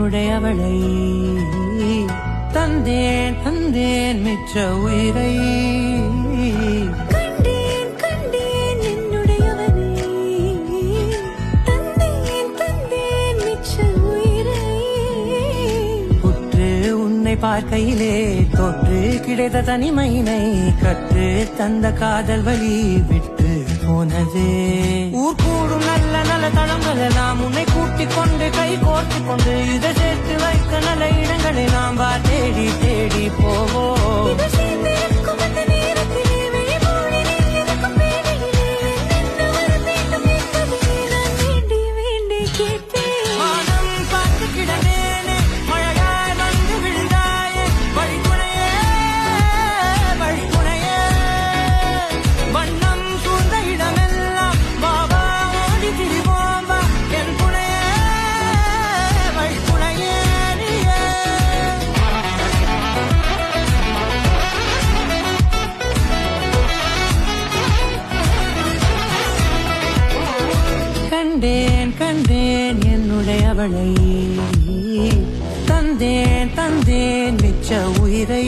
என்னுடையவளை தந்தேன் தந்தேன் மிச்ச உயிரை கண்டேன் கண்டேன் என்னுடையவனை தந்தேன் தந்தேன் மிச்ச உயிரை உற்று உன்னை பார்க்கையிலே தொற்று கிடைத்த தனிமையினை கற்று தந்த காதல் வழி விட்டு போனதே ஊர் கூடும் நல்ல நல்ல தளங்கள் நாம் உன்னை கூட்டிக் கொண்டு கை கோர்த்து கொண்டு இதை சேர்த்து வைக்க நல்ல இடங்களை நாம் தேடி தேடி போவோம் இது சேர்ந்திருக்கும் அந்த நேரத்திலே வெளிமூடினே இருக்கும் வேளையிலே என்ன வர வேண்டும் என்பதிலே நான் வேண்டி வேண்டி கேட்பேன் வானம் பார்த்து கிடந்தேனே மழையாய் வந்து விழுந்தாயே வழித்துணையே வழித்துணையே வண்ணம் சூழ்ந்த இடமெல்லாம் பாபா ஓடி திரிவோம் வா என் துணையே வழித்துணையே நீயே கண்டேன் கண்டேன் என்னுடையவளை தந்தேன் தந்தேன் மிச்ச உயிரை